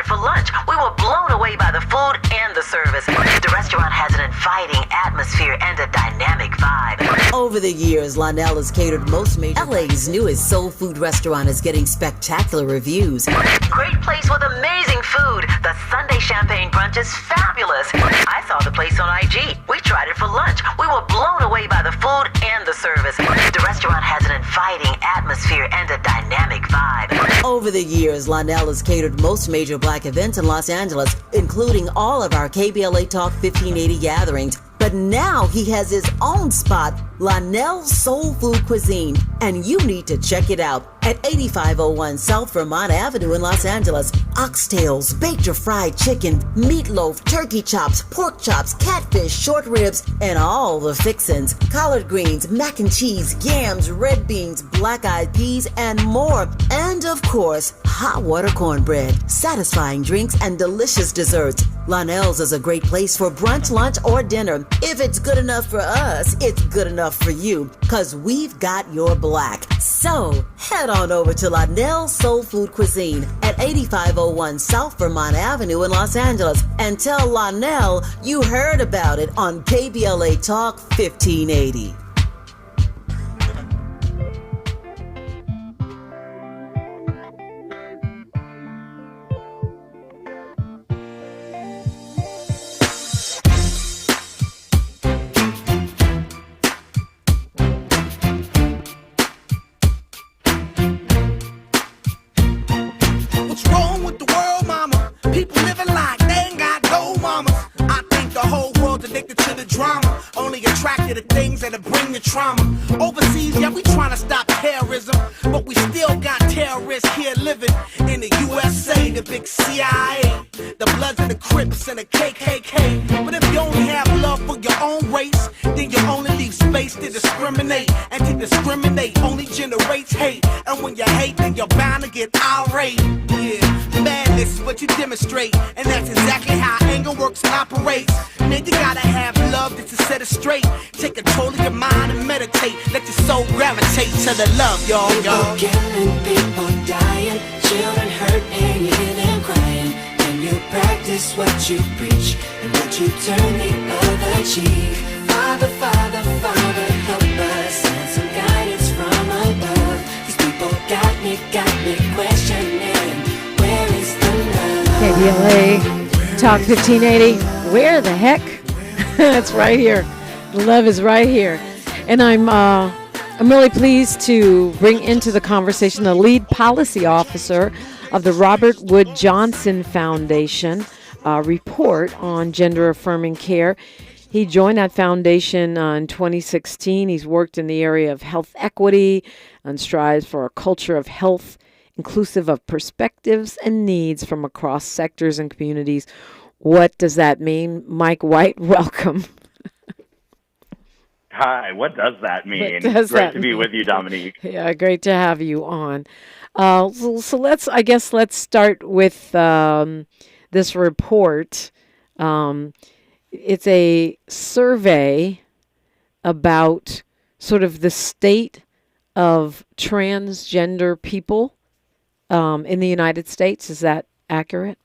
for lunch. We were blown away by the food and the service. The restaurant has an inviting atmosphere and a dynamic vibe. Over the years, Lionel has catered most major LA's newest soul food restaurant is getting spectacular reviews. Great place with amazing food. The Sunday champagne brunch is fabulous. I saw the place on IG. We tried it for lunch. We were blown away by the food and the service. The restaurant has an inviting atmosphere and a dynamic vibe. Over the years, Lionel has catered most major Black events in Los Angeles, including all of our KBLA Talk 1580 gatherings. But now he has his own spot, Lionel's Soul Food Cuisine, and you need to check it out at 8501 South Vermont Avenue in Los Angeles. Oxtails, baked or fried chicken, meatloaf, turkey chops, pork chops, catfish, short ribs, and all the fixins. Collard greens, mac and cheese, yams, red beans, black-eyed peas, and more. And of course, hot water cornbread, satisfying drinks, and delicious desserts. Lionel's is a great place for brunch, lunch, or dinner. If it's good enough for us, it's good enough for you, because we've got your black. So, head on over to Lionel's Soul Food Cuisine at 8501 South Vermont Avenue in Los Angeles and tell Lionel you heard about it on KBLA Talk 1580. Trauma. Overseas, yeah, we trying to stop terrorism, but we still got terrorists here living in the USA, the big CIA, the Bloods and the Crips and the KKK. But if you only have love for your own race, then you only leave space to discriminate, and to discriminate only generates hate. And when you hate, then you're bound to get irate. Yeah, madness is what you demonstrate, and that's exactly how anger works and operates. Man, you gotta have love just to set it straight. Take control of your mind and meditate. Let your soul gravitate to the love, y'all. People killing, people dying, children hurt and you hear them crying. And you practice what you preach and what you turn the other cheek. Father, Father, Father, help us. Send some guidance from above. These people got me questioning. Where is the love? KBLA Talk 1580. Where the heck? It's right here. The love is right here. And I'm really pleased to bring into the conversation the lead policy officer of the Robert Wood Johnson Foundation report on Gender Affirming Care. He joined that foundation in 2016. He's worked in the area of health equity and strives for a culture of health inclusive of perspectives and needs from across sectors and communities. What does that mean? Mike White, welcome. Hi, what does that mean? Great to be with you, Dominique. Yeah, great to have you on. So let's start with this report. It's a survey about sort of the state of transgender people in the United States. Is that accurate?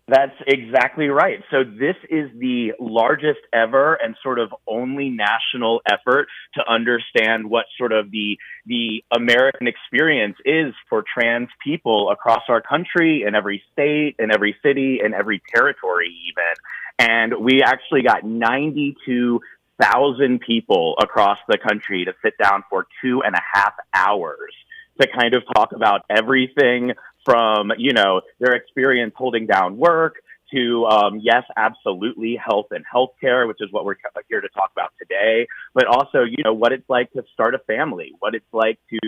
That's exactly right. So this is the largest ever and sort of only national effort to understand what sort of the American experience is for trans people across our country, in every state, in every city, in every territory even. And we actually got 92,000 people across the country to sit down for 2.5 hours to kind of talk about everything from, their experience holding down work to, yes, absolutely, health and healthcare, which is what we're here to talk about today, but also, what it's like to start a family, what it's like to,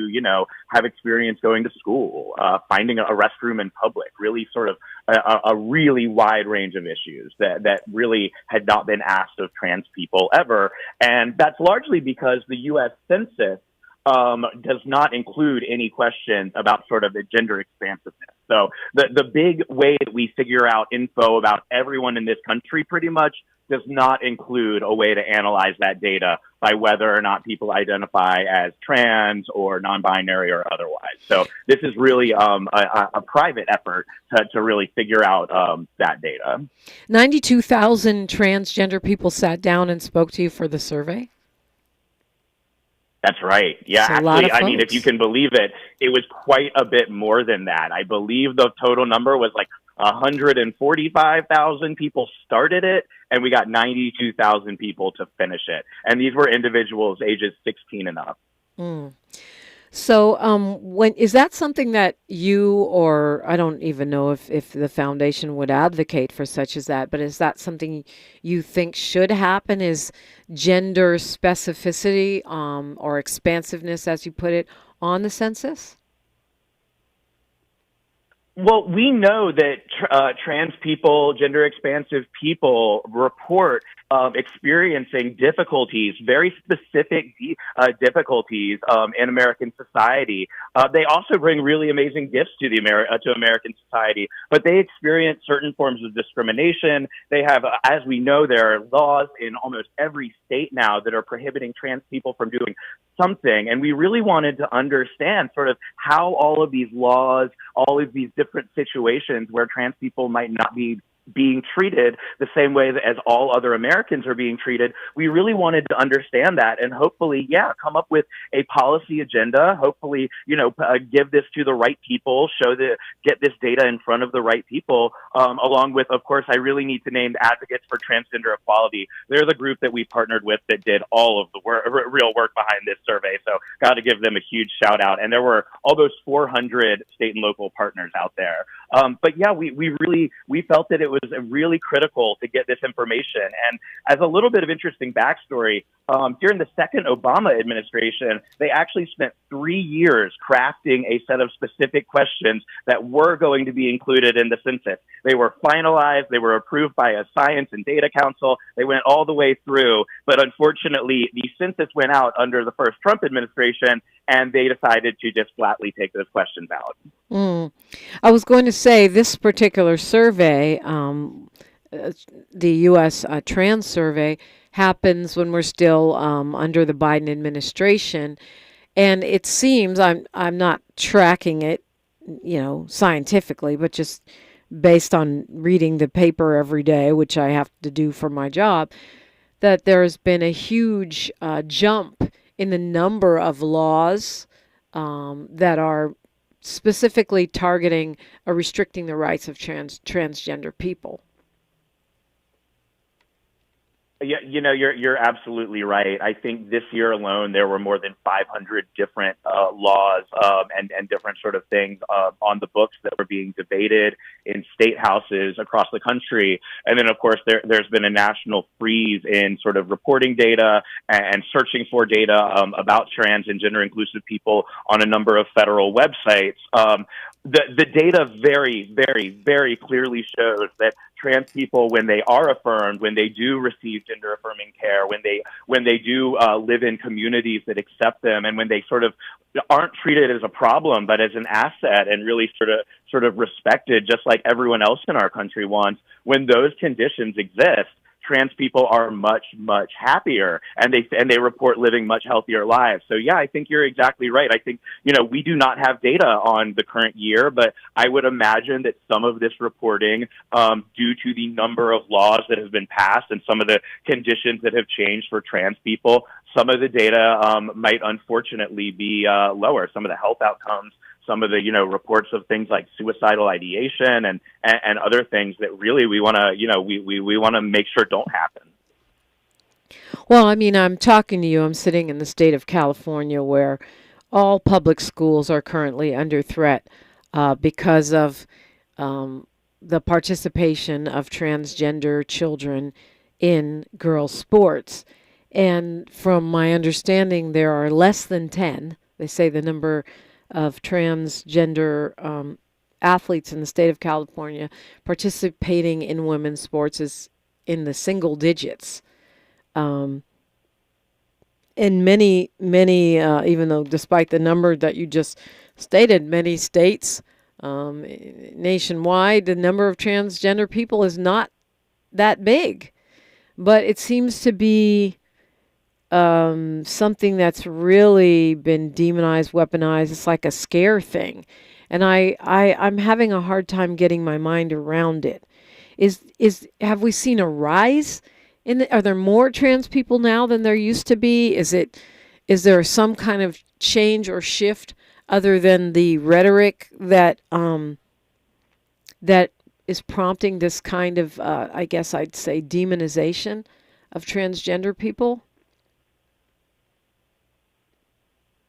have experience going to school, finding a restroom in public, really sort of a really wide range of issues that really had not been asked of trans people ever. And that's largely because the U.S. Census does not include any questions about sort of the gender expansiveness. So the big way that we figure out info about everyone in this country pretty much does not include a way to analyze that data by whether or not people identify as trans or non-binary or otherwise. So this is really a private effort to really figure out that data. 92,000 transgender people sat down and spoke to you for the survey? That's right. Yeah, That's a lot actually, of I mean, if folks. you can believe it, it was quite a bit more than that. I believe the total number was like 145,000 people started it, and we got 92,000 people to finish it. And these were individuals ages 16 and up. So, when is that something that you, or I don't even know if the foundation would advocate for such as that, but is that something you think should happen? Is gender specificity or expansiveness, as you put it, on the census? Well, we know that trans people, gender expansive people report experiencing difficulties, very specific difficulties in American society. They also bring really amazing gifts to to American society, but they experience certain forms of discrimination. They have, as we know, there are laws in almost every state now that are prohibiting trans people from doing something. And we really wanted to understand sort of how all of these laws, all of these different situations where trans people might not be being treated the same way as all other Americans are being treated. We really wanted to understand that and hopefully, come up with a policy agenda, hopefully, give this to the right people, get this data in front of the right people, along with, of course, I really need to name the Advocates for Transgender Equality. They're the group that we partnered with that did all of the real work behind this survey. So got to give them a huge shout out. And there were almost 400 state and local partners out there. But yeah, we felt that it was really critical to get this information. And as a little bit of interesting backstory, during the second Obama administration, they actually spent 3 years crafting a set of specific questions that were going to be included in the census. They were finalized, they were approved by a Science and Data Council, they went all the way through, but unfortunately, the census went out under the first Trump administration, and they decided to just flatly take those questions out. I was going to say this particular survey, the U.S. Trans Survey, happens when we're still under the Biden administration, and it seems I'm not tracking it, scientifically, but just based on reading the paper every day, which I have to do for my job, that there has been a huge jump in the number of laws that are specifically targeting or restricting the rights of transgender people. Yeah, you're absolutely right. I think this year alone, there were more than 500 different laws and different sort of things on the books that were being debated in state houses across the country. And then, of course, there's been a national freeze in sort of reporting data and searching for data about trans and gender inclusive people on a number of federal websites. The data very, very, very clearly shows that trans people, when they are affirmed, when they do receive gender affirming care, when they do live in communities that accept them, and when they sort of aren't treated as a problem but as an asset and really sort of respected, just like everyone else in our country wants, when those conditions exist, trans people are much, much happier, and they report living much healthier lives. So yeah, I think you're exactly right. I think, we do not have data on the current year, but I would imagine that some of this reporting, due to the number of laws that have been passed and some of the conditions that have changed for trans people, some of the data might unfortunately be lower. Some of the health outcomes, some of the, reports of things like suicidal ideation and other things that really we want to, we want to make sure don't happen. Well, I mean, I'm talking to you. I'm sitting in the state of California where all public schools are currently under threat because of the participation of transgender children in girls' sports. And from my understanding, there are less than 10. They say the number of transgender athletes in the state of California participating in women's sports is in the single digits. In many, even though despite the number that you just stated, many states nationwide, the number of transgender people is not that big. but it seems to be something that's really been demonized, weaponized. It's like a scare thing. And I'm having a hard time getting my mind around it. Have we seen a rise are there more trans people now than there used to be? Is there some kind of change or shift other than the rhetoric that is prompting this kind of, I guess I'd say, demonization of transgender people?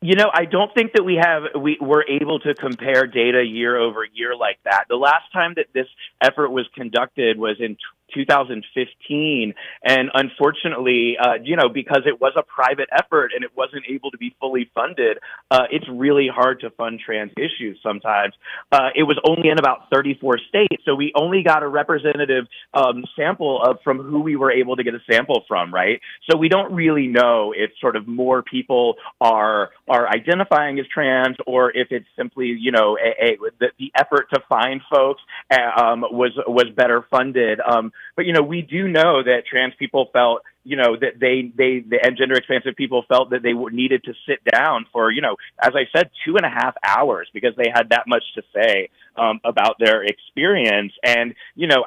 I don't think that we're able to compare data year over year like that. The last time that this effort was conducted was in 2015. And unfortunately, because it was a private effort and it wasn't able to be fully funded, it's really hard to fund trans issues sometimes. It was only in about 34 states. So we only got a representative sample from who we were able to get a sample from, right? So we don't really know if sort of more people are identifying as trans, or if it's simply, the effort to find folks was better funded. But we do know that trans people felt, that and gender expansive people felt that they needed to sit down for, as I said, 2.5 hours because they had that much to say about their experience. And,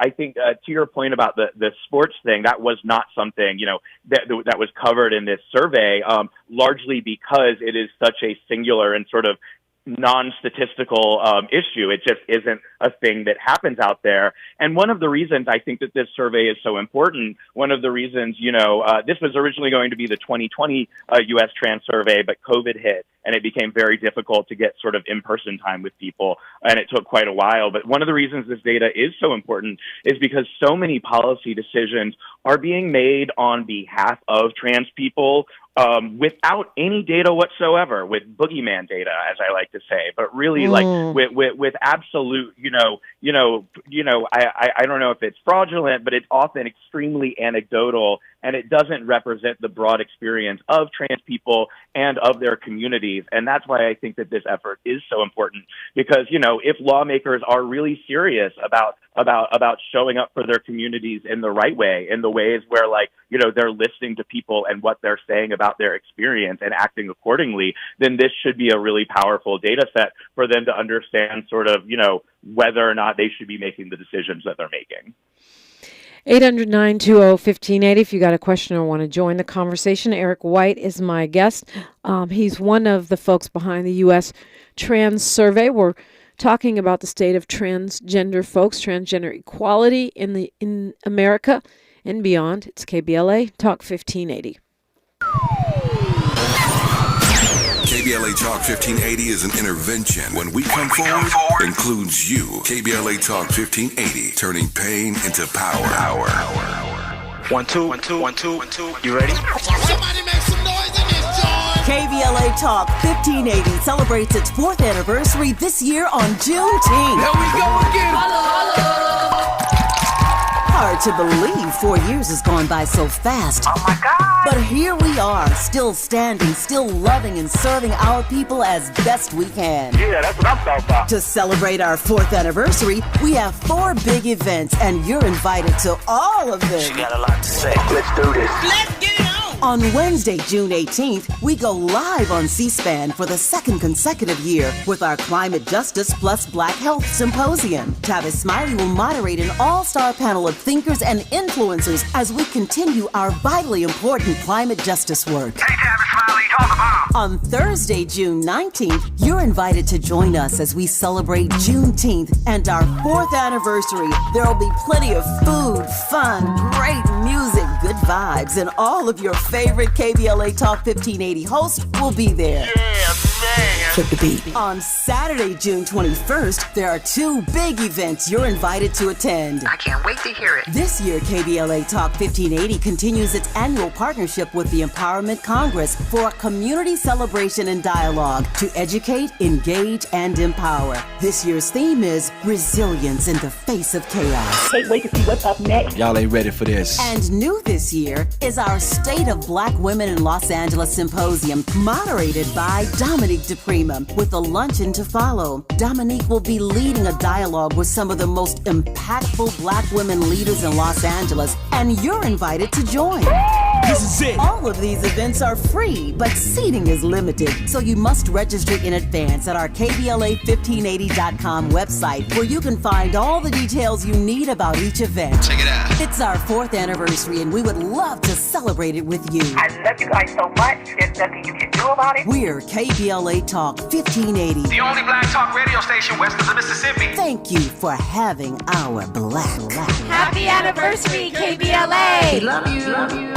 I think to your point about the sports thing, that was not something, that was covered in this survey, largely because it is such a singular and sort of non-statistical issue. It just isn't a thing that happens out there. And one of the reasons I think that this survey is so important, one of the reasons, this was originally going to be the 2020 U.S. trans survey, but COVID hit and it became very difficult to get sort of in-person time with people, and it took quite a while. But one of the reasons this data is so important is because so many policy decisions are being made on behalf of trans people without any data whatsoever, with boogeyman data, as I like to say, but really like with absolute, I don't know if it's fraudulent, but it's often extremely anecdotal, and it doesn't represent the broad experience of trans people and of their communities. And that's why I think that this effort is so important, because, if lawmakers are really serious about showing up for their communities in the right way, in the ways where, they're listening to people and what they're saying about their experience and acting accordingly, then this should be a really powerful data set for them to understand sort of, whether or not they should be making the decisions that they're making. 800-920-1580 if you got a question or want to join the conversation. Eric White is my guest. He's one of the folks behind the U.S. Trans Survey. We're talking about the state of transgender folks, transgender equality in America and beyond. It's KBLA Talk 1580. KBLA Talk 1580 is an intervention. When we come forward, includes you. KBLA Talk 1580, turning pain into power. 1 2 1 2 1 2 1 2. You ready? Somebody make some noise in this joint. KBLA Talk 1580 celebrates its 4th anniversary this year on Juneteenth. Here we go again. Hard to believe 4 years has gone by so fast. Oh my God. But here we are, still standing, still loving and serving our people as best we can. Yeah, that's what I'm talking about. To celebrate our 4th anniversary, we have 4 big events, and you're invited to all of them. She got a lot to say. Let's do this. Let's get it on! On Wednesday, June 18th, we go live on C-SPAN for the 2nd consecutive year with our Climate Justice Plus Black Health Symposium. Tavis Smiley will moderate an all-star panel of thinkers and influencers as we continue our vitally important climate justice work. Hey, Tavis Smiley, hold the bomb. On Thursday, June 19th, you're invited to join us as we celebrate Juneteenth and our 4th anniversary. There'll be plenty of food, fun, great music, good vibes, and all of your favorite KBLA Talk 1580 hosts will be there. Yeah, man. Flip the beat. On Saturday, June 21st, there are 2 big events you're invited to attend. I can't wait to hear it. This year, KBLA Talk 1580 continues its annual partnership with the Empowerment Congress for a community celebration and dialogue to educate, engage, and empower. This year's theme is Resilience in the Face of Chaos. Can't wait to see what's up next. Y'all ain't ready for this. And new this year is our State of Black Women in Los Angeles Symposium, moderated by Dominique DiPrima. DiPrima with a luncheon to follow. Dominique will be leading a dialogue with some of the most impactful Black women leaders in Los Angeles, and you're invited to join. This is it. All of these events are free, but seating is limited, so you must register in advance at our KBLA1580.com website, where you can find all the details you need about each event. Check it out. It's our 4th anniversary, and we would love to celebrate it with you. I love you guys so much. There's nothing you can do about it. We're KBLA Talk 1580. The only Black talk radio station west of the Mississippi. Thank you for having our Black. Happy anniversary, KBLA. Love you.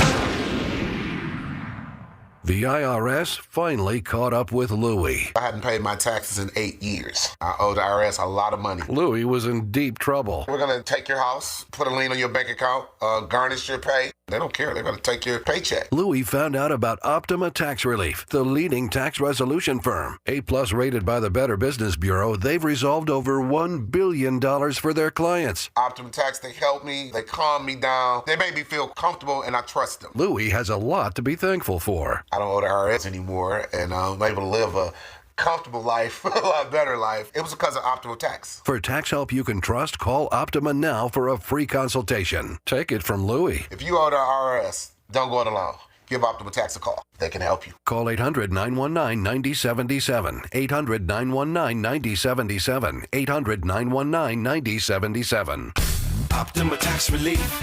The IRS finally caught up with Louie. I hadn't paid my taxes in 8 years. I owe the IRS a lot of money. Louie was in deep trouble. We're going to take your house, put a lien on your bank account, garnish your pay. They don't care. They're going to take your paycheck. Louie found out about Optima Tax Relief, the leading tax resolution firm. A-plus rated by the Better Business Bureau, they've resolved over $1 billion for their clients. Optima Tax, they help me. They calm me down. They make me feel comfortable, and I trust them. Louie has a lot to be thankful for. I don't owe the IRS anymore, and I'm able to live a comfortable life, a lot better life. It was because of Optima Tax. For tax help you can trust, call Optima now for a free consultation. Take it from Louie. If you owe the IRS, don't go it alone. Give Optima Tax a call. They can help you. Call 800-919-9077. 800-919-9077. 800-919-9077. Optima Tax Relief.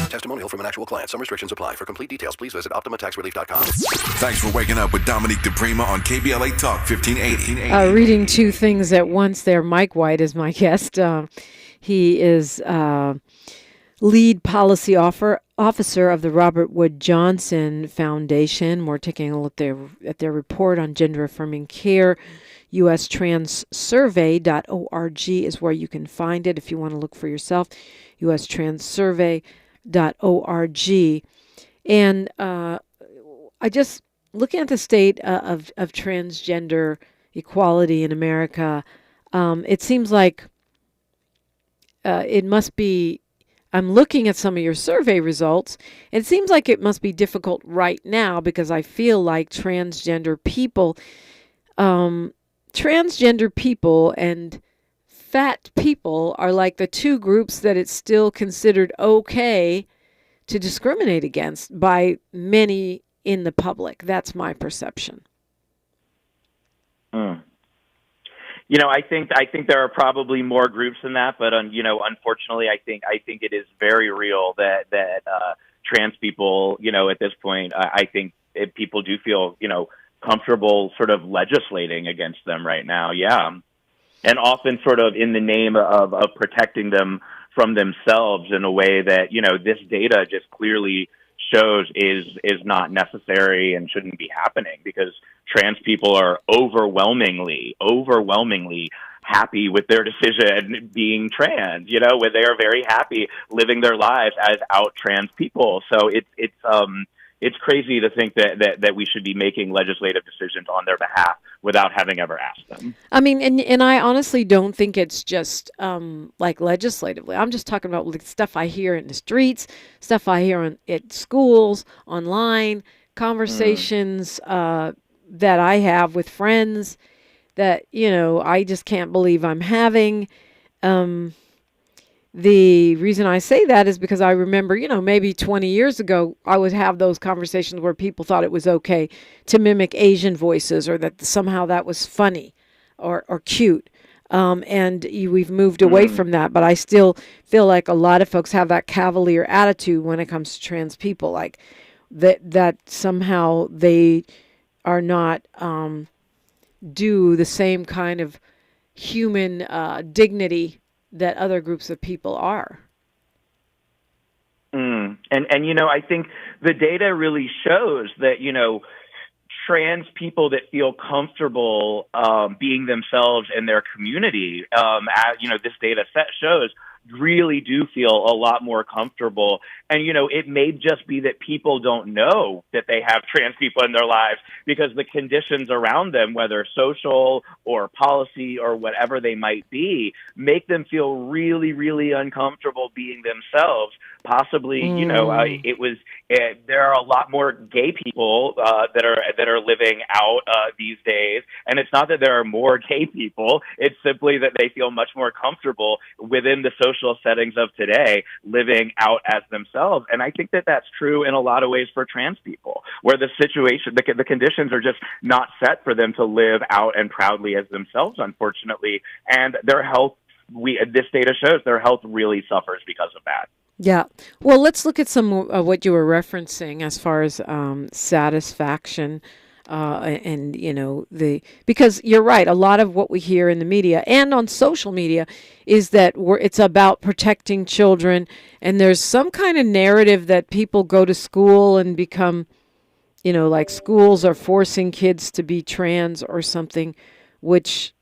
Testimonial from an actual client. Some restrictions apply. For complete details, please visit OptimaTaxRelief.com. Thanks for waking up with Dominique DiPrima on KBLA Talk 1580. Reading two things at once there. Mike White is my guest. He is lead policy officer of the Robert Wood Johnson Foundation. We're taking a look at their report on Gender Affirming Care. USTransSurvey.org is where you can find it if you want to look for yourself. USTransSurvey.org. And I just, looking at the state of transgender equality in America, it seems like it must be, I'm looking at some of your survey results, and it seems like it must be difficult right now because I feel like transgender people and fat people are like the two groups that it's still considered okay to discriminate against by many in the public. That's my perception. You know, I think there are probably more groups than that, but unfortunately, I think it is very real that trans people, at this point, I think people do feel, comfortable sort of legislating against them right now. Yeah. And often sort of in the name of protecting them from themselves in a way that, this data just clearly shows is not necessary and shouldn't be happening, because trans people are overwhelmingly happy with their decision being trans, where they are very happy living their lives as out trans people. So it's crazy to think that we should be making legislative decisions on their behalf without having ever asked them. I mean, and I honestly don't think it's just like legislatively. I'm just talking about like stuff I hear in the streets, stuff I hear at schools, online, conversations that I have with friends that, I just can't believe I'm having. The reason I say that is because I remember, maybe 20 years ago, I would have those conversations where people thought it was okay to mimic Asian voices, or that somehow that was funny or cute. And we've moved away from that. But I still feel like a lot of folks have that cavalier attitude when it comes to trans people, like that somehow they are not do the same kind of human dignity that other groups of people are. And I think the data really shows that, trans people that feel comfortable being themselves in their community, as this data set shows, really do feel a lot more comfortable. And, it may just be that people don't know that they have trans people in their lives because the conditions around them, whether social or policy or whatever they might be, make them feel really, really uncomfortable being themselves. possibly, it was. There are a lot more gay people that are living out these days, and it's not that there are more gay people. It's simply that they feel much more comfortable within the social settings of today, living out as themselves. And I think that that's true in a lot of ways for trans people, where the situation, the conditions are just not set for them to live out and proudly as themselves, unfortunately, and their health. This data shows their health really suffers because of that. Yeah. Well, let's look at some of what you were referencing as far as satisfaction, and because you're right. A lot of what we hear in the media and on social media is that it's about protecting children, and there's some kind of narrative that people go to school and become, like schools are forcing kids to be trans or something, which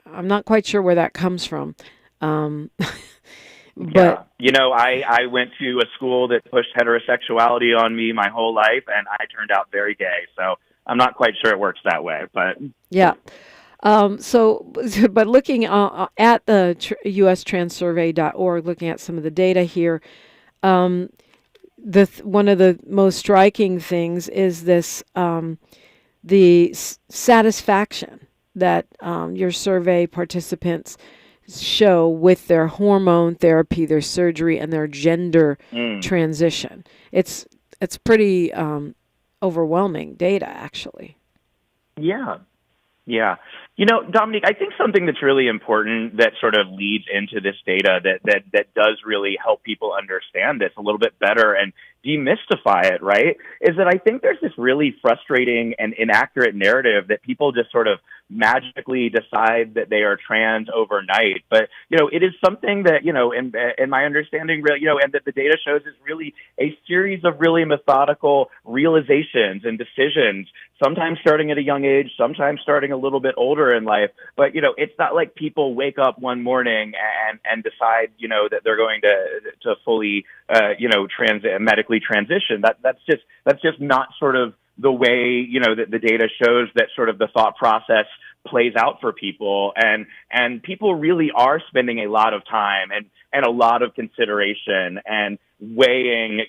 I'm not quite sure where that comes from. But I went to a school that pushed heterosexuality on me my whole life, and I turned out very gay. So I'm not quite sure it works that way. But yeah. But looking at the USTranssurvey.org, looking at some of the data here, one of the most striking things is this: the satisfaction that your survey participants show with their hormone therapy, their surgery, and their gender transition. It's pretty overwhelming data, actually. Yeah. Dominique, I think something that's really important that sort of leads into this data that does really help people understand this a little bit better and demystify it, right, is that I think there's this really frustrating and inaccurate narrative that people just sort of magically decide that they are trans overnight. But, it is something that, in my understanding, and that the data shows is really a series of really methodical realizations and decisions, sometimes starting at a young age, sometimes starting a little bit older in life. But, it's not like people wake up one morning and decide, that they're going to fully, medically transition. That's just not sort of the way, that the data shows that sort of the thought process plays out for people. And people really are spending a lot of time and a lot of consideration and weighing,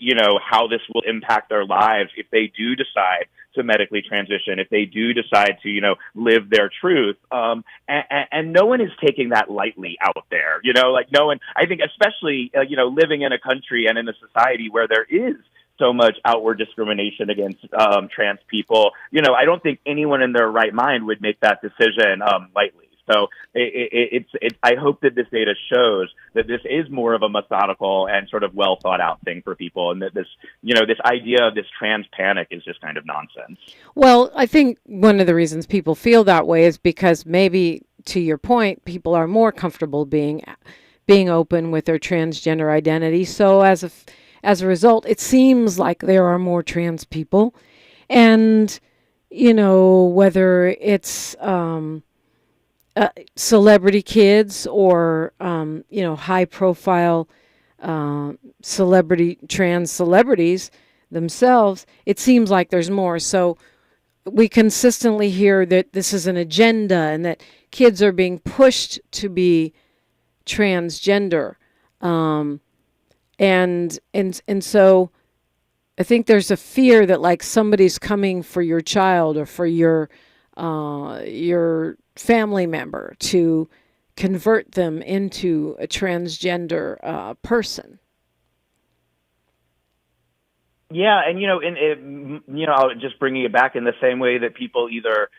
how this will impact their lives if they do decide to medically transition, if they do decide to, live their truth. And no one is taking that lightly out there, no one, I think especially, living in a country and in a society where there is so much outward discrimination against trans people, I don't think anyone in their right mind would make that decision lightly. So I hope that this data shows that this is more of a methodical and sort of well thought out thing for people, and that this idea of this trans panic is just kind of nonsense. Well, I think one of the reasons people feel that way is because maybe, to your point, people are more comfortable being open with their transgender identity. So as a result, it seems like there are more trans people, and whether it's celebrity kids or high profile trans celebrities themselves, it seems like there's more. So we consistently hear that this is an agenda and that kids are being pushed to be transgender, and so I think there's a fear that like somebody's coming for your child or for your family member to convert them into a transgender person. Yeah, and just bringing it back in the same way that people either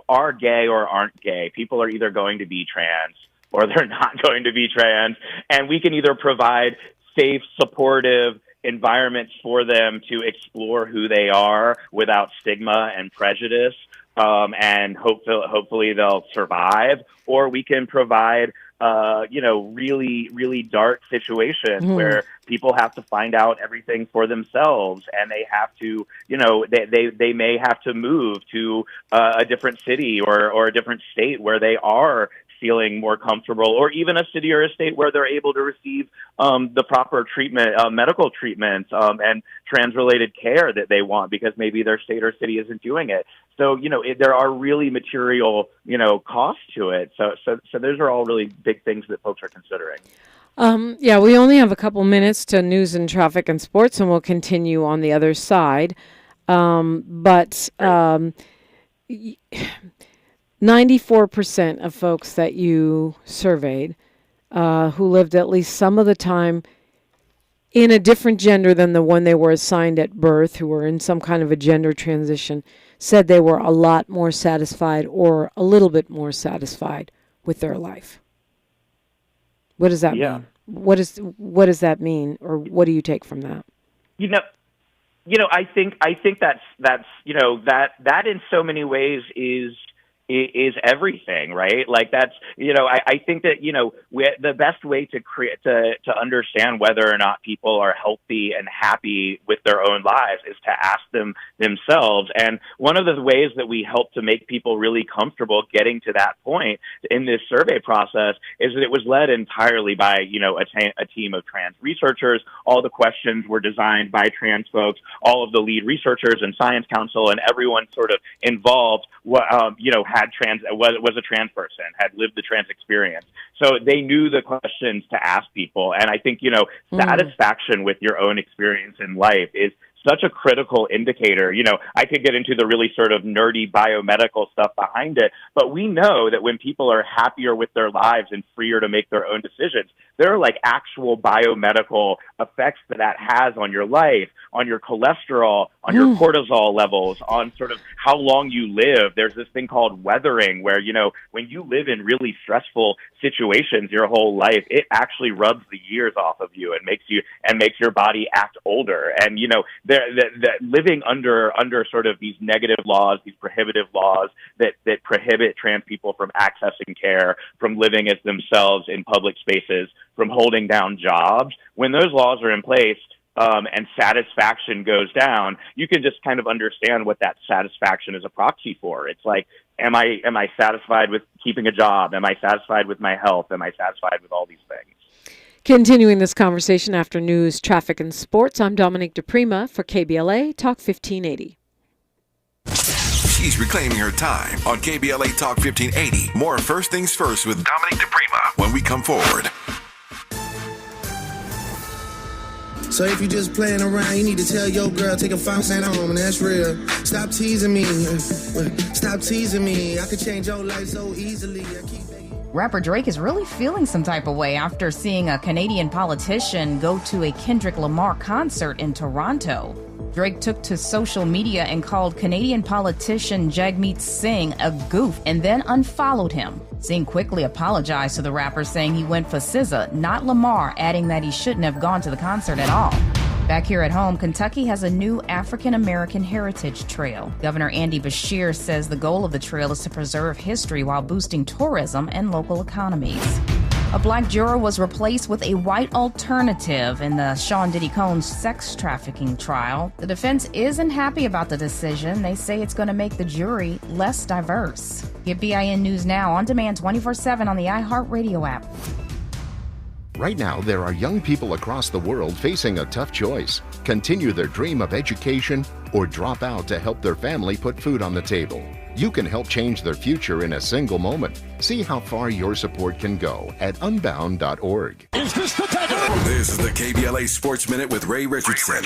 are gay or aren't gay. People are either going to be trans or they're not going to be trans, and we can either provide safe, supportive environments for them to explore who they are without stigma and prejudice, and hopefully they'll survive, or we can provide really, really dark situations where people have to find out everything for themselves, and they have to, they may have to move to a different city or a different state where they are feeling more comfortable, or even a city or a state where they're able to receive the proper treatment, medical treatment, and trans-related care that they want, because maybe their state or city isn't doing it. So, there are really material, costs to it. So those are all really big things that folks are considering. Yeah, we only have a couple minutes to news and traffic and sports, and we'll continue on the other side. But 94% of folks that you surveyed who lived at least some of the time in a different gender than the one they were assigned at birth, who were in some kind of a gender transition, said they were a lot more satisfied or a little bit more satisfied with their life. What does that mean? What does that mean, or what do you take from that? I think that's that in so many ways is everything, right? Like that's, I think that, the best way to understand whether or not people are healthy and happy with their own lives is to ask them themselves. And one of the ways that we help to make people really comfortable getting to that point in this survey process is that it was led entirely by, a team of trans researchers. All the questions were designed by trans folks. All of the lead researchers and Science Council and everyone sort of involved, was a trans person, had lived the trans experience. So they knew the questions to ask people. And I think, satisfaction with your own experience in life is such a critical indicator. I could get into the really sort of nerdy biomedical stuff behind it, but we know that when people are happier with their lives and freer to make their own decisions, there are like actual biomedical effects that has on your life, on your cholesterol, on your cortisol levels, on sort of how long you live. There's this thing called weathering where, when you live in really stressful situations your whole life, it actually rubs the years off of you and makes your body act older. And, living under sort of these negative laws, these prohibitive laws that prohibit trans people from accessing care, from living as themselves in public spaces, from holding down jobs, when those laws are in place, and satisfaction goes down, you can just kind of understand what that satisfaction is a proxy for. It's like, am I satisfied with keeping a job? Am I satisfied with my health? Am I satisfied with all these things? Continuing this conversation after news, traffic, and sports, I'm Dominique DiPrima for KBLA Talk 1580. She's reclaiming her time on KBLA Talk 1580. More First Things First with Dominique DiPrima when we come forward. So if you just playing around, you need to tell your girl, take a 5% home, and that's real. Stop teasing me. Stop teasing me. I could change your life so easily. Rapper Drake is really feeling some type of way after seeing a Canadian politician go to a Kendrick Lamar concert in Toronto. Drake took to social media and called Canadian politician Jagmeet Singh a goof and then unfollowed him. Singh quickly apologized to the rapper, saying he went for SZA, not Lamar, adding that he shouldn't have gone to the concert at all. Back here at home, Kentucky has a new African-American heritage trail. Governor Andy Beshear says the goal of the trail is to preserve history while boosting tourism and local economies. A black juror was replaced with a white alternative in the Sean Diddy Combs sex trafficking trial. The defense isn't happy about the decision. They say it's going to make the jury less diverse. Get BIN News Now on demand 24/7 on the iHeartRadio app. Right now, there are young people across the world facing a tough choice: continue their dream of education or drop out to help their family put food on the table. You can help change their future in a single moment. See how far your support can go at unbound.org. Is this the time? This is the KBLA Sports Minute with Ray Richardson.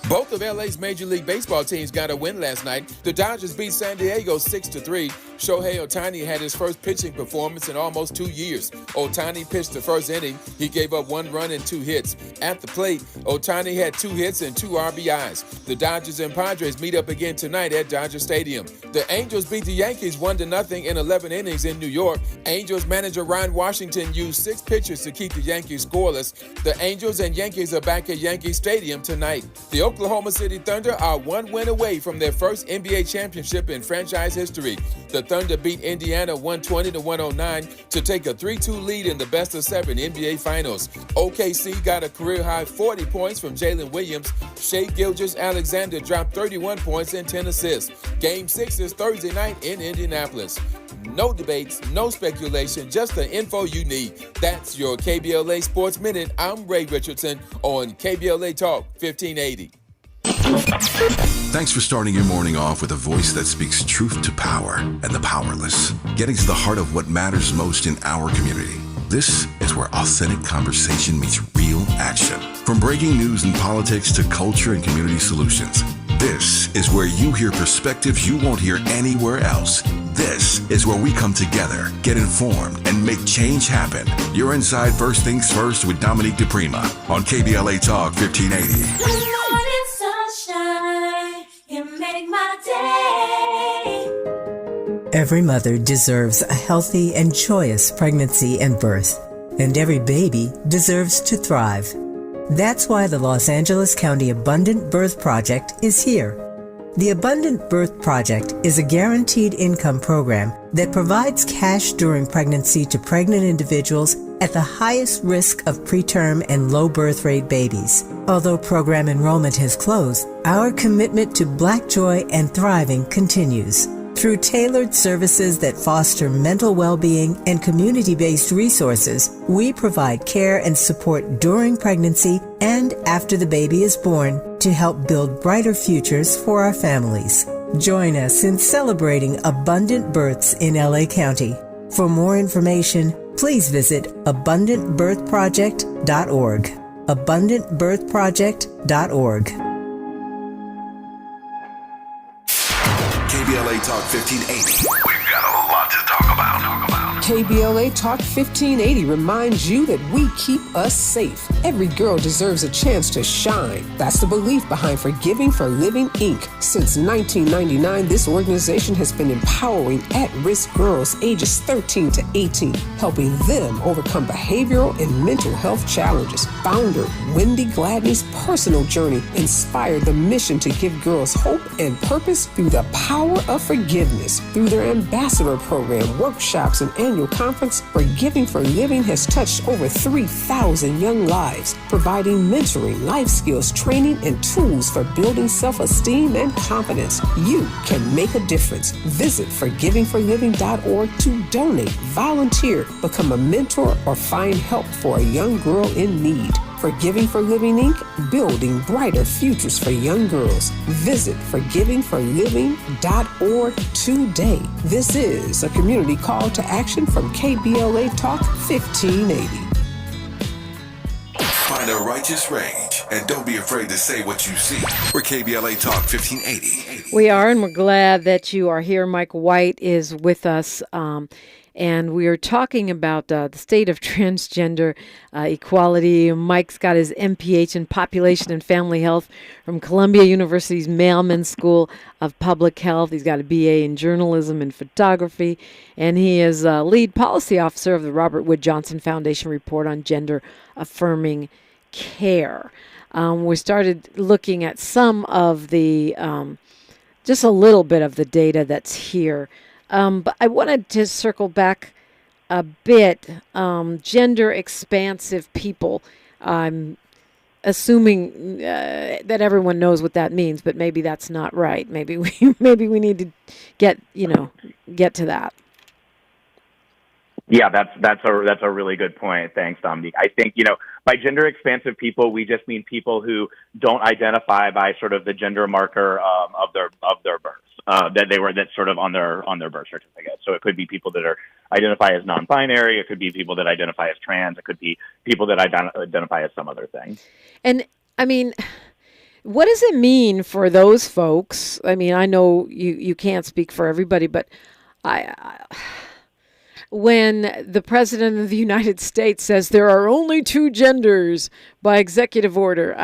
Both of LA's Major League Baseball teams got a win last night. The Dodgers beat San Diego 6-3. Shohei Ohtani had his first pitching performance in almost 2 years. Ohtani pitched the first inning. He gave up 1 run and 2 hits. At the plate, Ohtani had 2 hits and 2 RBIs. The Dodgers and Padres meet up again tonight at Dodger Stadium. The Angels beat the Yankees 1-0 in 11 innings in New York. Angels manager Ron Washington used 6 pitchers to keep the Yankees scoreless. The Angels and Yankees are back at Yankee Stadium tonight. The Oklahoma City Thunder are 1 win away from their first NBA championship in franchise history. The Thunder beat Indiana 120-109 to take a 3-2 lead in the best-of-7 NBA Finals. OKC got a career-high 40 points from Jalen Williams. Shai Gilgeous-Alexander dropped 31 points and 10 assists. Game 6 is Thursday night in Indianapolis. No debates, no speculation, just the info you need. That's your KBLA Sports Minute. I'm Ray Richardson on KBLA Talk 1580. Thanks for starting your morning off with a voice that speaks truth to power and the powerless, getting to the heart of what matters most in our community. This is where authentic conversation meets real action. From breaking news and politics to culture and community solutions, this is where you hear perspectives you won't hear anywhere else. This is where we come together, get informed, and make change happen. You're inside First Things First with Dominique DiPrima on KBLA Talk 1580. Good morning, sunshine. You make my day. Every mother deserves a healthy and joyous pregnancy and birth, and every baby deserves to thrive. That's why the Los Angeles County Abundant Birth Project is here. The Abundant Birth Project is a guaranteed income program that provides cash during pregnancy to pregnant individuals at the highest risk of preterm and low birth rate babies. Although program enrollment has closed, our commitment to Black joy and thriving continues. Through tailored services that foster mental well-being and community-based resources, we provide care and support during pregnancy and after the baby is born to help build brighter futures for our families. Join us in celebrating abundant births in LA County. For more information, please visit abundantbirthproject.org. abundantbirthproject.org. KBLA Talk 1580. We've got a lot to talk about. KBLA Talk 1580 reminds you that we keep us safe. Every girl deserves a chance to shine. That's the belief behind Forgiving for Living, Inc. Since 1999, this organization has been empowering at-risk girls ages 13 to 18, helping them overcome behavioral and mental health challenges. Founder Wendy Gladney's personal journey inspired the mission to give girls hope and purpose through the power of forgiveness. Through their ambassador program, workshops, and annual conference, Forgiving for Living has touched over 3,000 young lives, providing mentoring, life skills, training, and tools for building self-esteem and confidence. You can make a difference. Visit forgivingforliving.org to donate, volunteer, become a mentor, or find help for a young girl in need. Forgiving for Living, Inc., building brighter futures for young girls. Visit forgivingforliving.org today. This is a community call to action from KBLA Talk 1580. Find a righteous rage and don't be afraid to say what you see. We're KBLA Talk 1580. We are, and we're glad that you are here. Mike White is with us. And we are talking about the state of transgender equality. Mike's got his MPH in Population and Family Health from Columbia University's Mailman School of Public Health. He's got a BA in Journalism and Photography, and he is lead policy officer of the Robert Wood Johnson Foundation report on Gender Affirming Care. We started looking at some of the, just a little bit of the data that's here. But I wanted to circle back a bit. Gender expansive people. I'm assuming that everyone knows what that means, but maybe that's not right. Maybe we need to get to that. Yeah, that's a really good point. Thanks, Dominique. I think, by gender expansive people, we just mean people who don't identify by sort of the gender marker of their birth. That's sort of on their birth certificate. So it could be people that identify as non-binary. It could be people that identify as trans. It could be people that identify as some other thing. And I mean, what does it mean for those folks? I mean, I know you can't speak for everybody, but when the President of the United States says there are only two genders by executive order,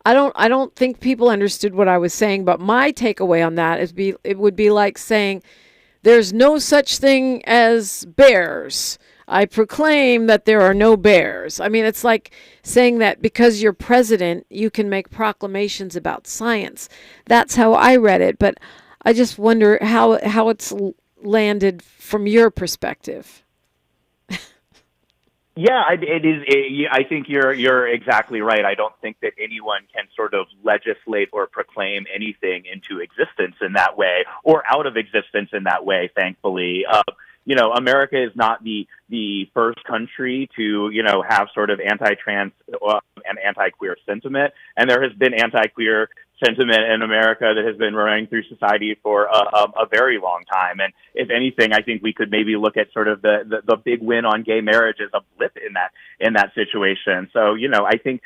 I don't think people understood what I was saying, but my takeaway on that is it would be like saying there's no such thing as bears. I proclaim that there are no bears. I mean, it's like saying that because you're president, you can make proclamations about science. That's how I read it, but I just wonder how it's landed from your perspective. Yeah, it is. I think you're exactly right. I don't think that anyone can sort of legislate or proclaim anything into existence in that way or out of existence in that way, thankfully. America is not the first country to, have sort of anti-trans and anti-queer sentiment. And there has been anti-queer sentiment in America that has been running through society for a very long time. And if anything, I think we could maybe look at sort of the big win on gay marriage as a blip in that situation. So, I think,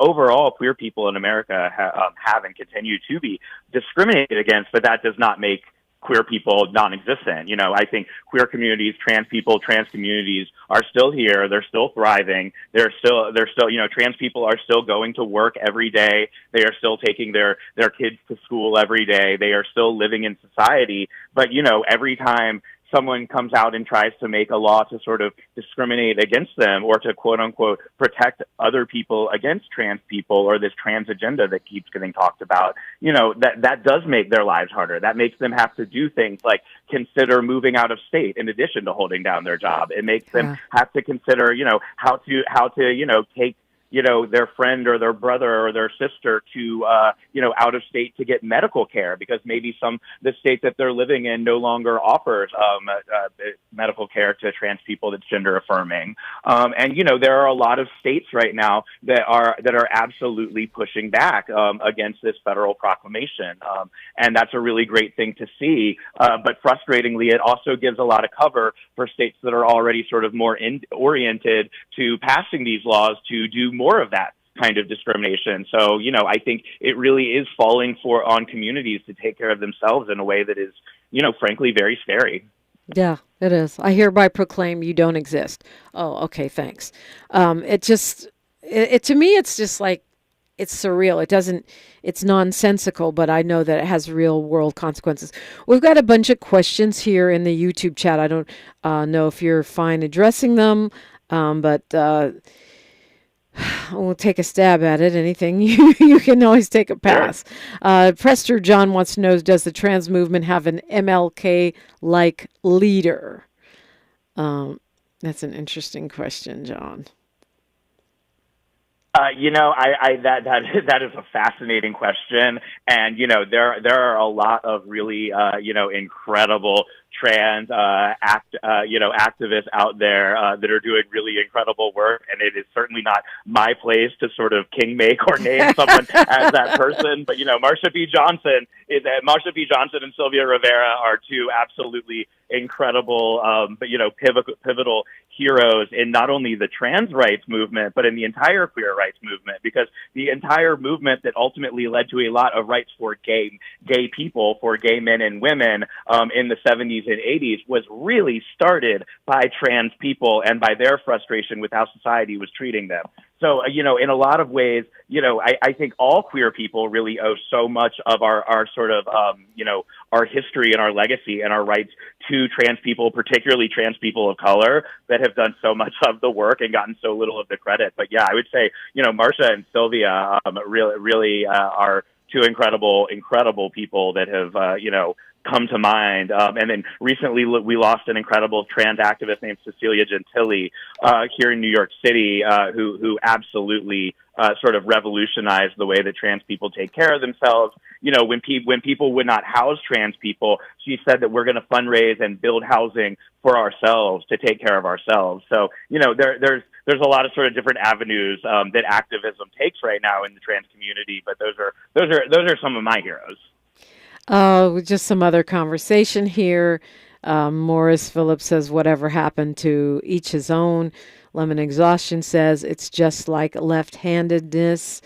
overall, queer people in America have and continue to be discriminated against, but that does not make queer people non-existent. I think queer communities, trans people, trans communities are still here. They're still thriving. They're still, trans people are still going to work every day. They are still taking their kids to school every day. They are still living in society. But, every time someone comes out and tries to make a law to sort of discriminate against them or to quote unquote protect other people against trans people or this trans agenda that keeps getting talked about, that does make their lives harder. That makes them have to do things like consider moving out of state in addition to holding down their job. It makes them have to consider, how to take their friend or their brother or their sister to, out of state to get medical care because maybe the state that they're living in no longer offers medical care to trans people that's gender affirming. And there are a lot of states right now that are absolutely pushing back against this federal proclamation. And that's a really great thing to see. But frustratingly, it also gives a lot of cover for states that are already sort of more oriented to passing these laws to do more of that kind of discrimination. So, I think it really is falling on communities to take care of themselves in a way that is, frankly, very scary. Yeah, it is. I hereby proclaim you don't exist. Oh, okay, thanks. To me, it's just like, it's surreal. It's nonsensical, but I know that it has real world consequences. We've got a bunch of questions here in the YouTube chat. I don't know if you're fine addressing them, but we'll take a stab at it. Anything you can always take a pass. Prester John wants to know, does the trans movement have an MLK-like leader? That's an interesting question, John. That is a fascinating question, and there are a lot of really incredible trans activists out there that are doing really incredible work, and it is certainly not my place to sort of king make or name someone as that person. But Marsha P. Johnson and Sylvia Rivera are two absolutely incredible, pivotal heroes in not only the trans rights movement, but in the entire queer rights movement, because the entire movement that ultimately led to a lot of rights for gay people, for gay men and women in the 70s and 80s was really started by trans people and by their frustration with how society was treating them. So, in a lot of ways, I think all queer people really owe so much of our sort of, our history and our legacy and our rights to trans people, particularly trans people of color that have done so much of the work and gotten so little of the credit. But yeah, I would say, Marsha and Sylvia really are two incredible people that have, come to mind. And then recently we lost an incredible trans activist named Cecilia Gentili here in New York City, who absolutely sort of revolutionized the way that trans people take care of themselves. When people would not house trans people, she said that we're going to fundraise and build housing for ourselves to take care of ourselves. So, there's a lot of sort of different avenues that activism takes right now in the trans community, but those are some of my heroes. Just some other conversation here. Morris Phillips says, whatever happened to each his own. Lemon Exhaustion says, it's just like left-handedness.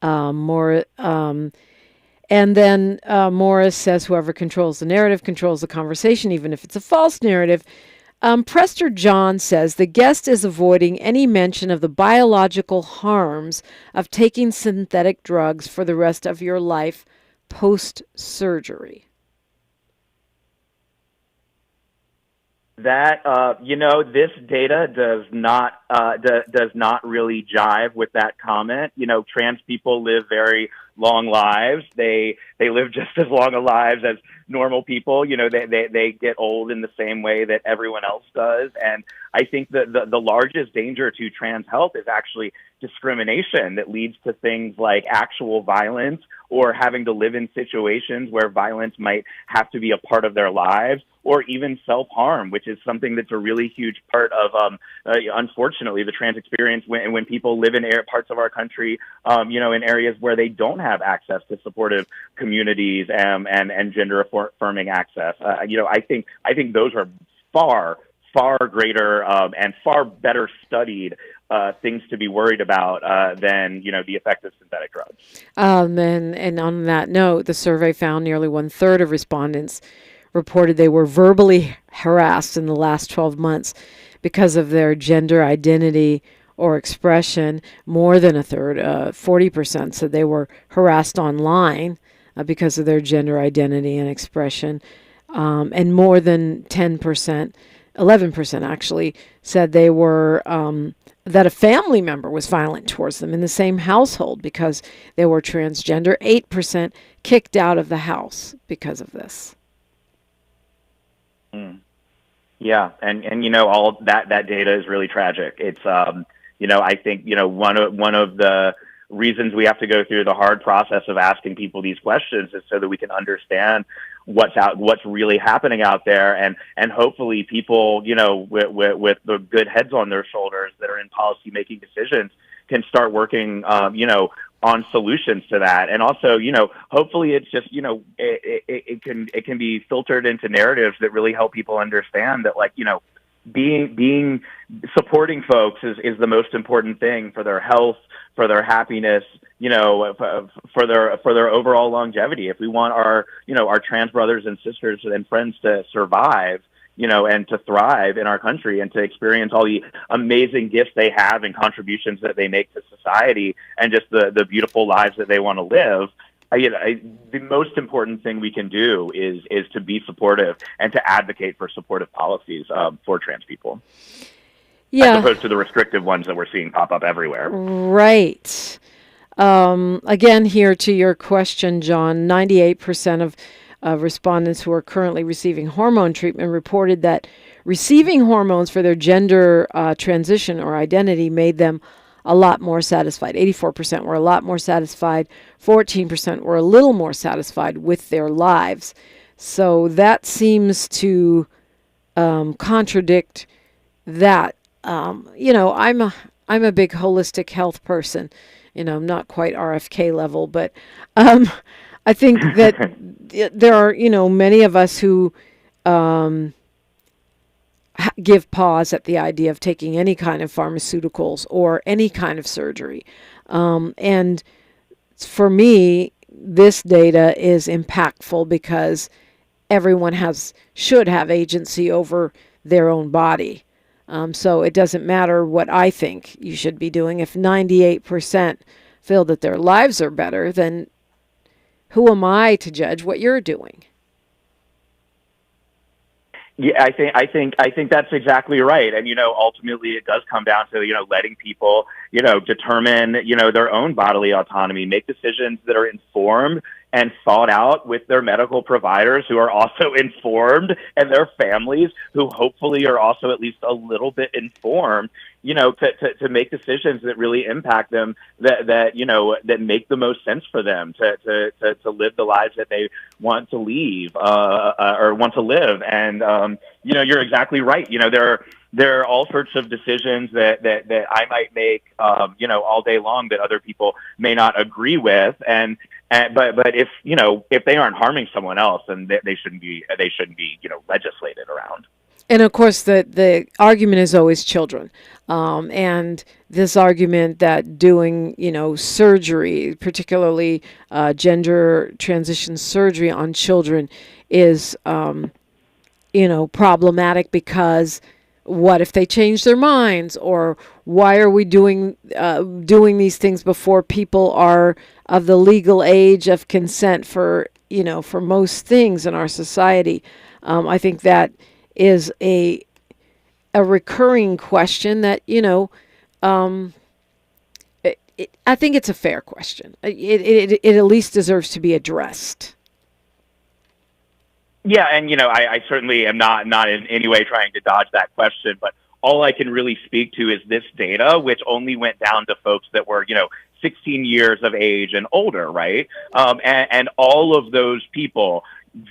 And then Morris says, whoever controls the narrative controls the conversation, even if it's a false narrative. Prester John says, the guest is avoiding any mention of the biological harms of taking synthetic drugs for the rest of your life post-surgery. That this data does not really jive with that comment. Trans people live very long lives. They live just as long a lives as normal people. They get old in the same way that everyone else does. And I think that the largest danger to trans health is actually discrimination that leads to things like actual violence or having to live in situations where violence might have to be a part of their lives, or even self-harm, which is something that's a really huge part of, unfortunately, the trans experience when people live in parts of our country, in areas where they don't have access to supportive communities and gender affirming access. I think those are far greater and far better studied things to be worried about than the effect of synthetic drugs. And on that note, the survey found nearly 1/3 of respondents reported they were verbally harassed in the last 12 months because of their gender identity or expression. More than a third, 40%, said they were harassed online because of their gender identity and expression. And more than 10%, 11% actually, said they were that a family member was violent towards them in the same household because they were transgender. 8% kicked out of the house because of this. Yeah, and all that data is really tragic. It's I think one of the reasons we have to go through the hard process of asking people these questions is so that we can understand what's really happening out there, and hopefully people with the good heads on their shoulders that are in policy making decisions can start working on solutions to that. And also hopefully it's just it can be filtered into narratives that really help people understand that being supporting folks is the most important thing for their health, for their happiness, for their overall longevity. If we want our trans brothers and sisters and friends to survive, and to thrive in our country and to experience all the amazing gifts they have and contributions that they make to society and just the beautiful lives that they want to live, the most important thing we can do is to be supportive and to advocate for supportive policies for trans people. Yeah. As opposed to the restrictive ones that we're seeing pop up everywhere. Right. Again, here to your question, John, 98% of respondents who are currently receiving hormone treatment reported that receiving hormones for their gender transition or identity made them a lot more satisfied. 84% were a lot more satisfied. 14% were a little more satisfied with their lives. So that seems to contradict that. I'm a big holistic health person. I'm not quite RFK level, but I think that there are, many of us who give pause at the idea of taking any kind of pharmaceuticals or any kind of surgery. And for me, this data is impactful because everyone should have agency over their own body. So it doesn't matter what I think you should be doing. If 98% feel that their lives are better, then who am I to judge what you're doing? Yeah, I think that's exactly right. And, ultimately it does come down to, letting people, determine, their own bodily autonomy, make decisions that are informed and thought out with their medical providers who are also informed, and their families who hopefully are also at least a little bit informed, to make decisions that really impact them, that make the most sense for them to live the lives that they want to leave or want to live. And you're exactly right. There are all sorts of decisions that I might make all day long that other people may not agree with, but if they aren't harming someone else, then they shouldn't be legislated around. And of course, the argument is always children. And this argument that doing, surgery, particularly gender transition surgery on children is, problematic because what if they change their minds? Or why are we doing these things before people are of the legal age of consent for most things in our society? I think that is a recurring question that, I think it's a fair question. It at least deserves to be addressed. Yeah, and I certainly am not in any way trying to dodge that question, but all I can really speak to is this data, which only went down to folks that were, 16 years of age and older, right? And all of those people,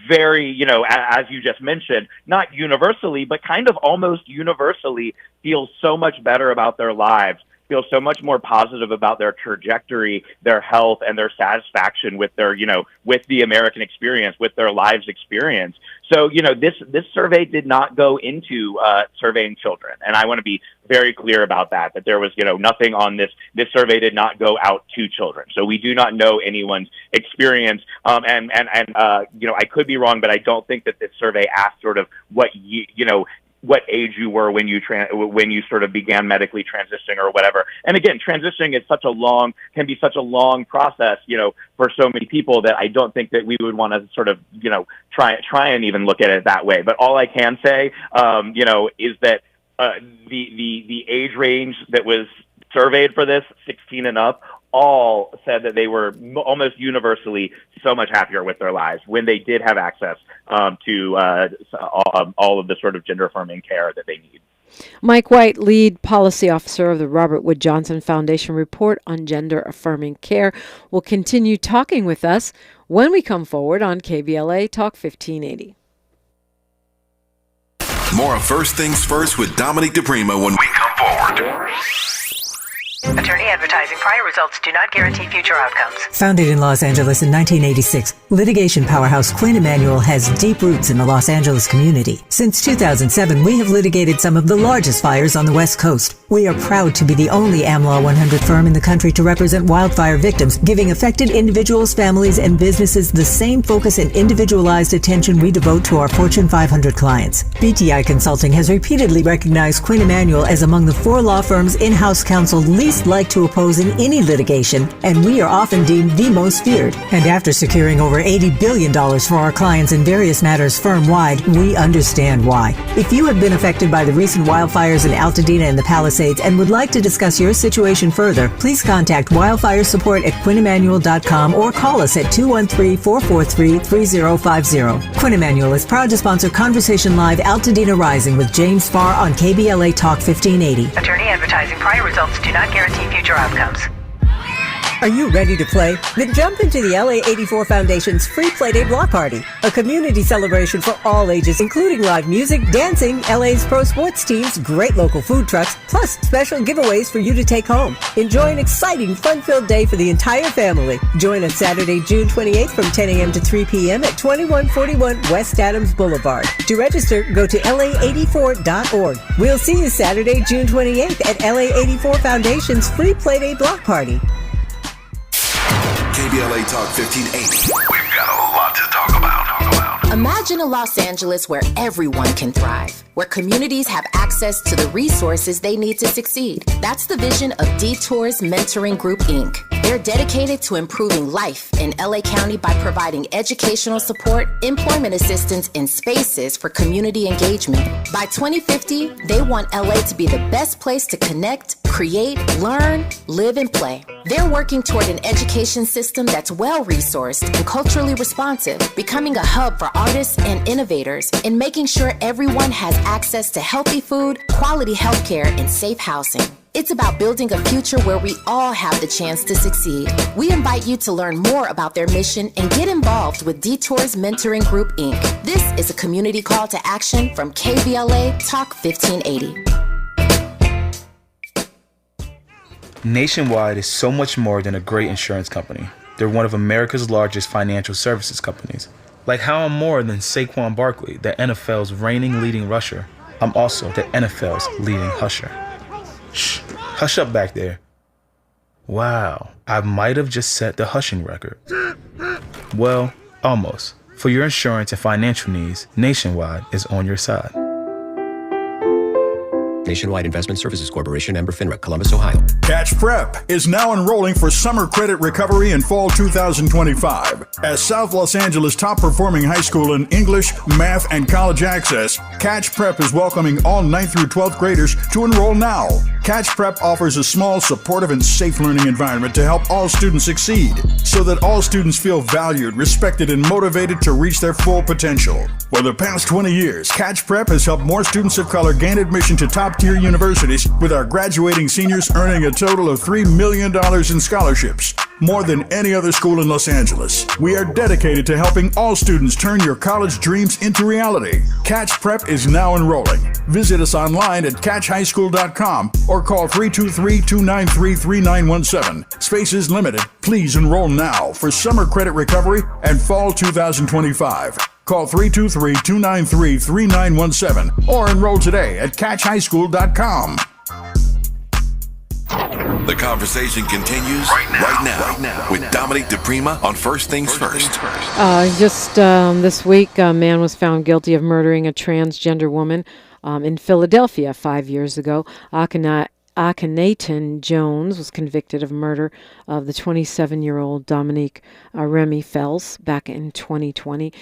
very, as you just mentioned, not universally, but kind of almost universally feel so much better about their lives, feel so much more positive about their trajectory, their health, and their satisfaction with their, with the American experience, with their lives experience. So, this survey did not go into surveying children. And I want to be very clear about that there was, nothing on this. This survey did not go out to children. So we do not know anyone's experience. And I could be wrong, but I don't think that this survey asked sort of what what age you were when you sort of began medically transitioning or whatever. And again, transitioning is can be such a long process, for so many people, that I don't think that we would want to sort of, try and even look at it that way. But all I can say, is that the age range that was surveyed for this, 16 and up, all said that they were almost universally so much happier with their lives when they did have access to all of the sort of gender affirming care that they need. Mike White, lead policy officer of the Robert Wood Johnson Foundation report on gender affirming care, will continue talking with us when we come forward on KBLA Talk 1580. More of First Things First with Dominique DiPrima when we come forward. Attorney advertising. Prior results do not guarantee future outcomes. Founded in Los Angeles in 1986, litigation powerhouse Quinn Emanuel has deep roots in the Los Angeles community. Since 2007, we have litigated some of the largest fires on the West Coast. We are proud to be the only AmLaw 100 firm in the country to represent wildfire victims, giving affected individuals, families, and businesses the same focus and individualized attention we devote to our Fortune 500 clients. BTI Consulting has repeatedly recognized Quinn Emanuel as among the 4 law firms in-house counsel least like to oppose in any litigation, and we are often deemed the most feared. And after securing over $80 billion for our clients in various matters firm-wide, we understand why. If you have been affected by the recent wildfires in Altadena and the Palisades and would like to discuss your situation further, please contact wildfire support at QuinnEmanuel.com or call us at 213-443-3050. Quinn Emanuel is proud to sponsor Conversation Live Altadena Rising with James Farr on KBLA Talk 1580. Attorney advertising. Prior results do not guarantee future outcomes. Are you ready to play? Then jump into the LA 84 Foundation's free Playday Block Party, a community celebration for all ages, including live music, dancing, LA's pro sports teams, great local food trucks, plus special giveaways for you to take home. Enjoy an exciting, fun-filled day for the entire family. Join us Saturday, June 28th from 10 a.m. to 3 p.m. at 2141 West Adams Boulevard. To register, go to la84.org. We'll see you Saturday, June 28th at LA 84 Foundation's free Playday Block Party. KBLA Talk 1580. We've got a lot to talk about. Imagine a Los Angeles where everyone can thrive, where communities have access to the resources they need to succeed. That's the vision of Detours Mentoring Group, Inc. They're dedicated to improving life in LA County by providing educational support, employment assistance, and spaces for community engagement. By 2050, they want LA to be the best place to connect, create, learn, live, and play. They're working toward an education system that's well-resourced and culturally responsive, becoming a hub for artists and innovators, and making sure everyone has access to healthy food, quality healthcare, and safe housing. It's about building a future where we all have the chance to succeed. We invite you to learn more about their mission and get involved with Detours Mentoring Group, Inc. This is a community call to action from KBLA Talk 1580. Nationwide is so much more than a great insurance company. They're one of America's largest financial services companies. Like how I'm more than Saquon Barkley, the NFL's reigning leading rusher. I'm also the NFL's leading husher. Shh, hush up back there. Wow, I might have just set the hushing record. Well, almost. For your insurance and financial needs, Nationwide is on your side. Nationwide Investment Services Corporation, member FINRA, Columbus, Ohio. Catch Prep is now enrolling for summer credit recovery in fall 2025. As South Los Angeles' top-performing high school in English, math, and college access, Catch Prep is welcoming all 9th through 12th graders to enroll now. Catch Prep offers a small, supportive, and safe learning environment to help all students succeed, so that all students feel valued, respected, and motivated to reach their full potential. For the past 20 years, Catch Prep has helped more students of color gain admission to top-tier universities, with our graduating seniors earning a total of $3 million in scholarships. more than any other school in Los Angeles. We are dedicated to helping all students turn your college dreams into reality. Catch Prep is now enrolling. Visit us online at catchhighschool.com or call 323-293-3917. Space is limited. Please enroll now for summer credit recovery and fall 2025. Call 323-293-3917 or enroll today at catchhighschool.com. The conversation continues right now with Dominique DiPrima on First Things First. Just this week, a man was found guilty of murdering a transgender woman in Philadelphia 5 years ago. Akhenaton Jones was convicted of murder of the 27-year-old Dominique Remy Fels back in 2020.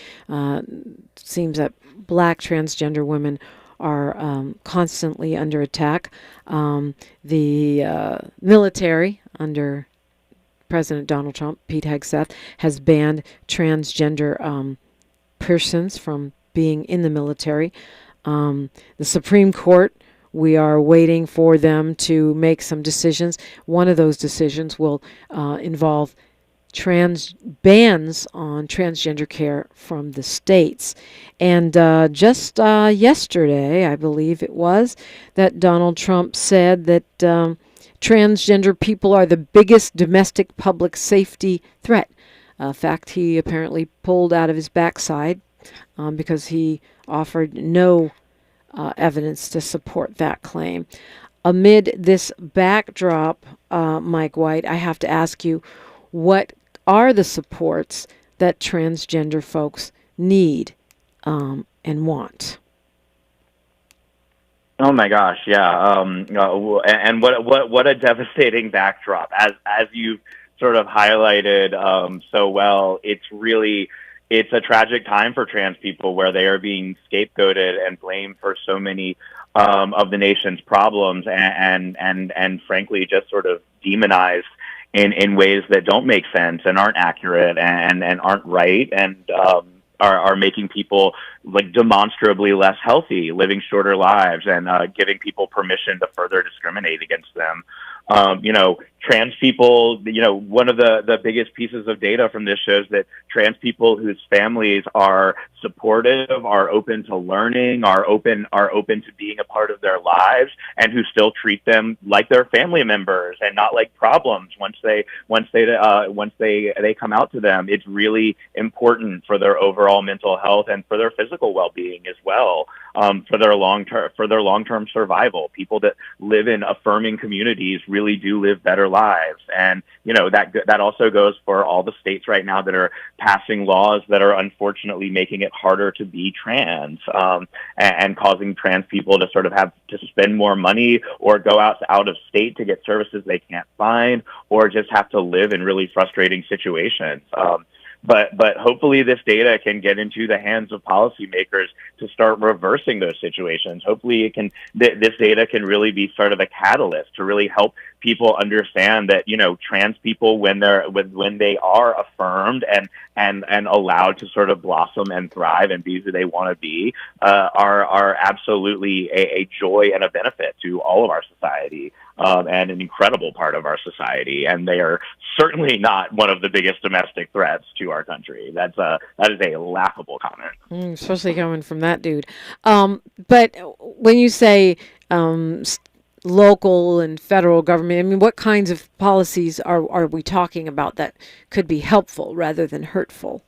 Seems that black transgender women are constantly under attack. The military under President Donald Trump, Pete Hegseth, has banned transgender persons from being in the military. The Supreme Court, we are waiting for them to make some decisions. One of those decisions will involve bans on transgender care from the states. And just yesterday, I believe it was, that Donald Trump said that transgender people are the biggest domestic public safety threat. A fact he apparently pulled out of his backside because he offered no evidence to support that claim. Amid this backdrop, Mike White, I have to ask you, what are the supports that transgender folks need and want? Oh my gosh, yeah, and what a devastating backdrop. As you've sort of highlighted so well, it's a tragic time for trans people where they are being scapegoated and blamed for so many of the nation's problems, and frankly just sort of demonized in ways that don't make sense and aren't accurate and aren't right, and are making people like demonstrably less healthy, living shorter lives, and giving people permission to further discriminate against them. Trans people, one of the biggest pieces of data from this shows that trans people whose families are supportive, are open to learning, are open to being a part of their lives, and who still treat them like their family members and not like problems once they come out to them. It's really important for their overall mental health and for their physical well-being as well, for their long-term survival. People that live in affirming communities really do live better lives. And that also goes for all the states right now that are passing laws that are unfortunately making it harder to be trans, and causing trans people to sort of have to spend more money or go out of state to get services they can't find, or just have to live in really frustrating situations. But hopefully this data can get into the hands of policymakers to start reversing those situations. Hopefully this data can really be sort of a catalyst to really help people understand that, trans people, when they are affirmed and allowed to sort of blossom and thrive and be who they want to be, are absolutely a joy and a benefit to all of our society. And an incredible part of our society, and they are certainly not one of the biggest domestic threats to our country. That is a laughable comment, especially coming from that dude. But when you say local and federal government, I mean, what kinds of policies are we talking about that could be helpful rather than hurtful?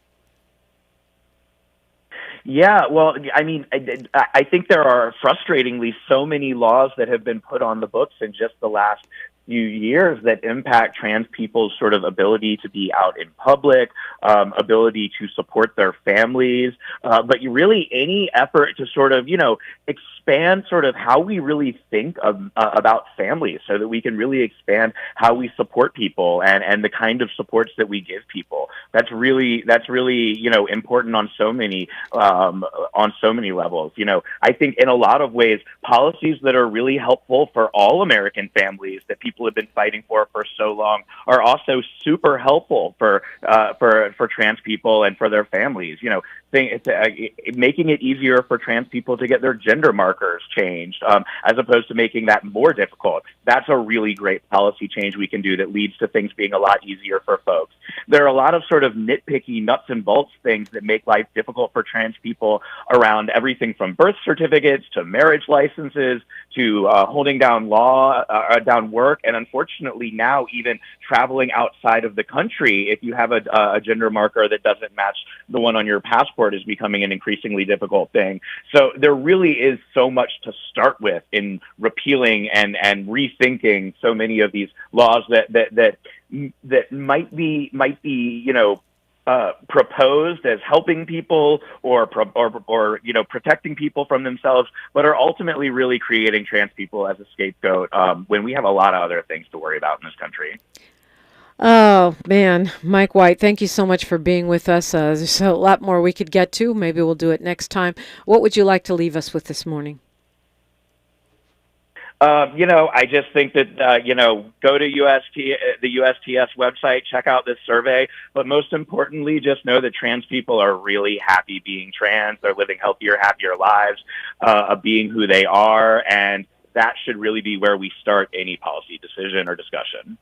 Yeah, well, I mean, I think there are frustratingly so many laws that have been put on the books in just the last few years that impact trans people's sort of ability to be out in public, ability to support their families, but really any effort to sort of, expand sort of how we really think about families, so that we can really expand how we support people and the kind of supports that we give people. That's really important on so many levels. I think in a lot of ways, policies that are really helpful for all American families that people people have been fighting for so long, are also super helpful for trans people and for their families. You know, making it easier for trans people to get their gender markers changed, as opposed to making that more difficult. That's a really great policy change we can do that leads to things being a lot easier for folks. There are a lot of sort of nitpicky nuts and bolts things that make life difficult for trans people around everything from birth certificates to marriage licenses to holding down down work, and unfortunately now even traveling outside of the country if you have a gender marker that doesn't match the one on your passport is becoming an increasingly difficult thing. So there really is so much to start with in repealing and rethinking so many of these laws that might be proposed as helping people or protecting people from themselves, but are ultimately really creating trans people as a scapegoat when we have a lot of other things to worry about in this country. Oh, man. Mike White, thank you so much for being with us. There's a lot more we could get to. Maybe we'll do it next time. What would you like to leave us with this morning? I just think that, go to the USTS website, check out this survey, but most importantly, just know that trans people are really happy being trans. They're living healthier, happier lives, of being who they are, and that should really be where we start any policy decision or discussion.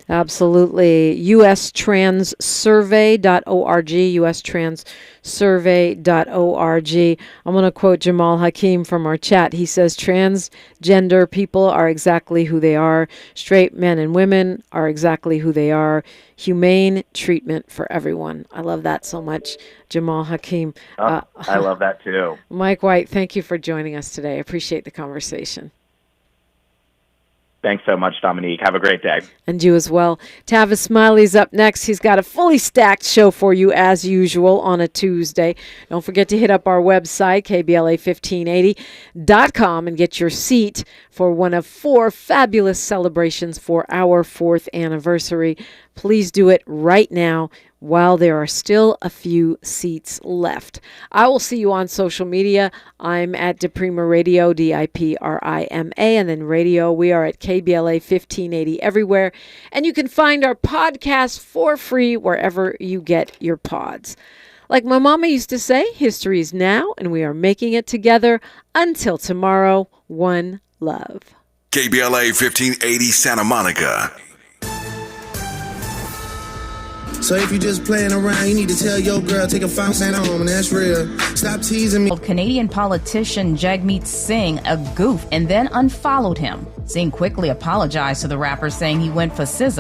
Absolutely. USTranssurvey.org, USTranssurvey.org. I'm going to quote Jamal Hakim from our chat. He says, transgender people are exactly who they are. Straight men and women are exactly who they are. Humane treatment for everyone. I love that so much, Jamal Hakim. I love that too. Mike White, thank you for joining us today. I appreciate the conversation. Thanks so much, Dominique. Have a great day. And you as well. Tavis Smiley's up next. He's got a fully stacked show for you as usual on a Tuesday. Don't forget to hit up our website, KBLA1580.com, and get your seat for one of 4 fabulous celebrations for our 4th anniversary. Please do it right now while there are still a few seats left. I will see you on social media. I'm at diprimaradio, DIPRIMA, and then radio. We are at KBLA 1580 everywhere. And you can find our podcast for free wherever you get your pods. Like my mama used to say, history is now, and we are making it together. Until tomorrow, one love. KBLA 1580 Santa Monica. So if you're just playing around, you need to tell your girl, take a 5% home, and that's real. Stop teasing me. Canadian politician Jagmeet Singh a goof and then unfollowed him. Singh quickly apologized to the rapper, saying he went for SZA.